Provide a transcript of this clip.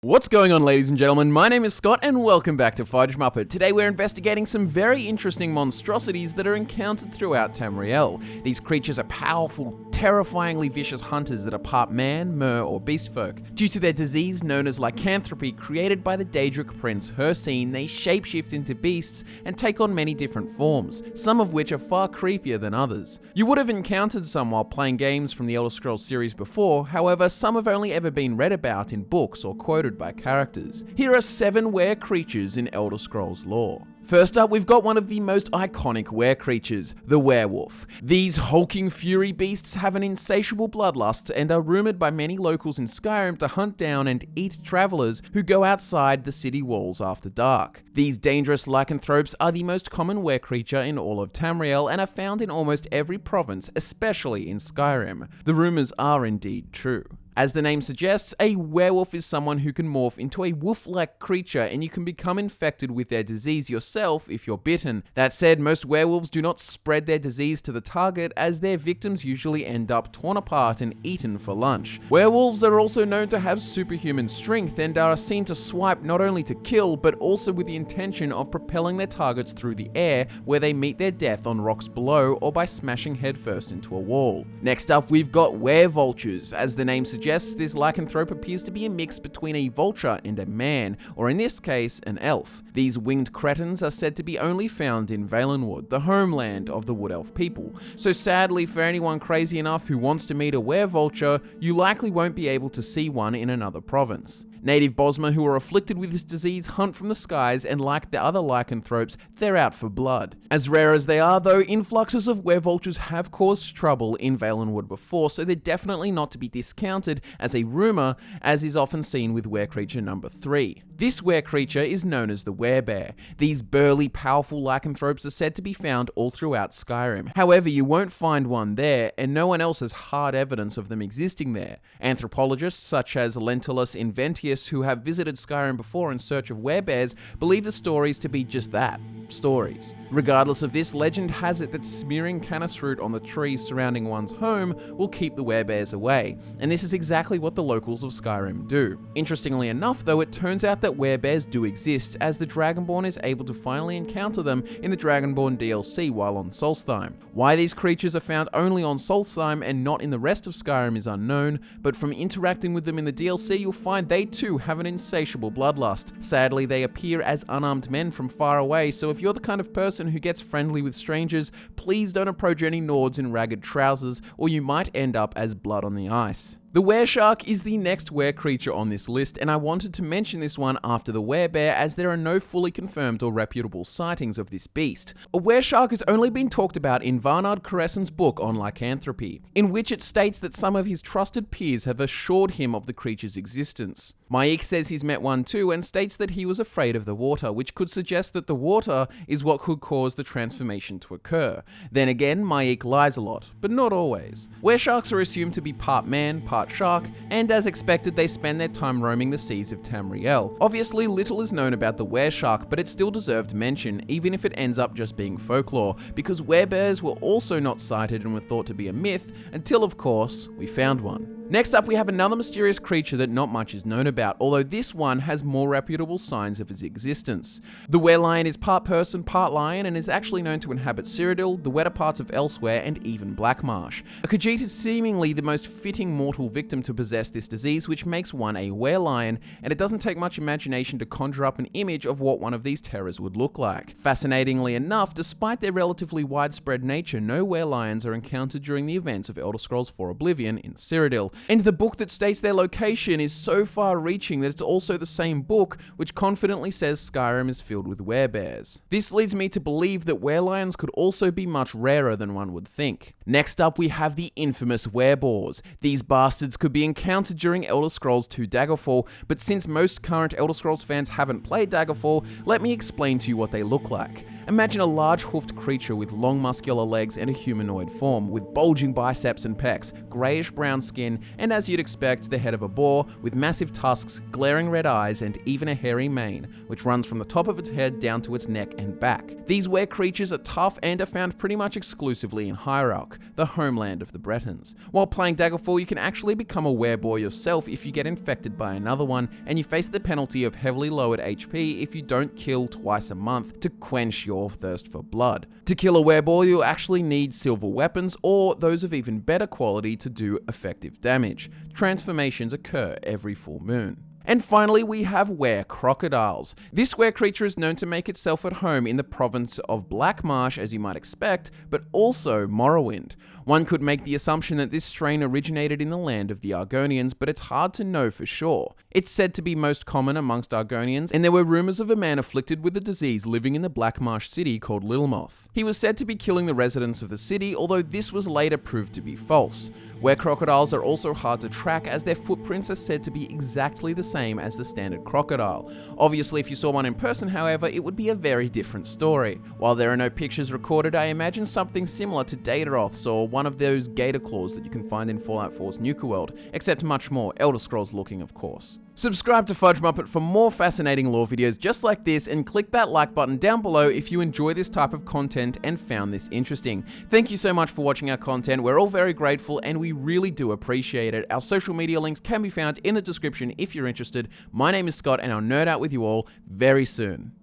What's going on, ladies and gentlemen? My name is Scott and welcome back to Fudge Muppet. Today we're investigating some very interesting monstrosities that are encountered throughout Tamriel. These creatures are powerful, terrifyingly vicious hunters that are part man, mer, or beast folk. Due to their disease known as lycanthropy created by the Daedric prince Hircine, they shapeshift into beasts and take on many different forms, some of which are far creepier than others. You would have encountered some while playing games from the Elder Scrolls series before, however some have only ever been read about in books or quoted by characters. Here are 7 were creatures in Elder Scrolls lore. First up, we've got one of the most iconic were creatures, the werewolf. These hulking fury beasts have an insatiable bloodlust and are rumoured by many locals in Skyrim to hunt down and eat travelers who go outside the city walls after dark. These dangerous lycanthropes are the most common were creature in all of Tamriel and are found in almost every province, especially in Skyrim. The rumours are indeed true. As the name suggests, a werewolf is someone who can morph into a wolf-like creature and you can become infected with their disease yourself if you're bitten. That said, most werewolves do not spread their disease to the target as their victims usually end up torn apart and eaten for lunch. Werewolves are also known to have superhuman strength and are seen to swipe not only to kill but also with the intention of propelling their targets through the air where they meet their death on rocks below or by smashing headfirst into a wall. Next up, we've got werevultures. As the name suggests, this lycanthrope appears to be a mix between a vulture and a man, or in this case, an elf. These winged cretins are said to be only found in Valenwood, the homeland of the Wood Elf people. So sadly, for anyone crazy enough who wants to meet a werevulture, you likely won't be able to see one in another province. Native Bosmer who are afflicted with this disease hunt from the skies, and like the other lycanthropes, they're out for blood. As rare as they are though, influxes of werevultures have caused trouble in Valenwood before, so they're definitely not to be discounted as a rumour, as is often seen with were creature number 3. This were creature is known as the werebear. These burly, powerful lycanthropes are said to be found all throughout Skyrim. However, you won't find one there, and no one else has hard evidence of them existing there. Anthropologists such as Lentulus Inventius, who have visited Skyrim before in search of werebears, believe the stories to be just that, stories. Regardless of this, legend has it that smearing canis root on the trees surrounding one's home will keep the werebears away, and this is exactly what the locals of Skyrim do. Interestingly enough though, it turns out that werebears do exist, as the Dragonborn is able to finally encounter them in the Dragonborn DLC while on Solstheim. Why these creatures are found only on Solstheim and not in the rest of Skyrim is unknown, but from interacting with them in the DLC you'll find they too have an insatiable bloodlust. Sadly, they appear as unarmed men from far away, so if you're the kind of person who gets friendly with strangers, please don't approach any Nords in ragged trousers, or you might end up as blood on the ice. The wereshark is the next were creature on this list, and I wanted to mention this one after the werebear as there are no fully confirmed or reputable sightings of this beast. A wereshark has only been talked about in Varnard Caressen's book on lycanthropy, in which it states that some of his trusted peers have assured him of the creature's existence. Maik says he's met one too and states that he was afraid of the water, which could suggest that the water is what could cause the transformation to occur. Then again, Maik lies a lot, but not always. Weresharks are assumed to be part man, part shark, and as expected they spend their time roaming the seas of Tamriel. Obviously little is known about the wereshark, but it still deserved mention, even if it ends up just being folklore, because werebears were also not sighted and were thought to be a myth, until of course, we found one. Next up, we have another mysterious creature that not much is known about, although this one has more reputable signs of its existence. The werelion is part person, part lion, and is actually known to inhabit Cyrodiil, the wetter parts of Elsewhere, and even Black Marsh. A Khajiit is seemingly the most fitting mortal victim to possess this disease, which makes one a werelion, and it doesn't take much imagination to conjure up an image of what one of these terrors would look like. Fascinatingly enough, despite their relatively widespread nature, no werelions are encountered during the events of Elder Scrolls IV Oblivion in Cyrodiil. And the book that states their location is so far-reaching that it's also the same book which confidently says Skyrim is filled with werebears. This leads me to believe that werelions could also be much rarer than one would think. Next up, we have the infamous wereboars. These bastards could be encountered during Elder Scrolls II Daggerfall, but since most current Elder Scrolls fans haven't played Daggerfall, let me explain to you what they look like. Imagine a large hoofed creature with long muscular legs and a humanoid form, with bulging biceps and pecs, greyish brown skin, and as you'd expect, the head of a boar, with massive tusks, glaring red eyes, and even a hairy mane, which runs from the top of its head down to its neck and back. These were creatures are tough and are found pretty much exclusively in Hierarch, the homeland of the Bretons. While playing Daggerfall, you can actually become a wereboar yourself if you get infected by another one, and you face the penalty of heavily lowered HP if you don't kill twice a month to quench your thirst for blood. To kill a wereboar, you'll actually need silver weapons or those of even better quality to do effective damage. Transformations occur every full moon. And finally, we have were-crocodiles. This were-creature is known to make itself at home in the province of Black Marsh, as you might expect, but also Morrowind. One could make the assumption that this strain originated in the land of the Argonians, but it's hard to know for sure. It's said to be most common amongst Argonians, and there were rumors of a man afflicted with a disease living in the Black Marsh city called Lilmoth. He was said to be killing the residents of the city, although this was later proved to be false. Were-crocodiles are also hard to track, as their footprints are said to be exactly the same as the standard crocodile. Obviously, if you saw one in person, however, it would be a very different story. While there are no pictures recorded, I imagine something similar to Dataroth's or one of those gator claws that you can find in Fallout 4's Nuka World, except much more Elder Scrolls looking, of course. Subscribe to Fudge Muppet for more fascinating lore videos just like this, and click that like button down below if you enjoy this type of content and found this interesting. Thank you so much for watching our content. We're all very grateful and we really do appreciate it. Our social media links can be found in the description if you're interested. My name is Scott and I'll nerd out with you all very soon.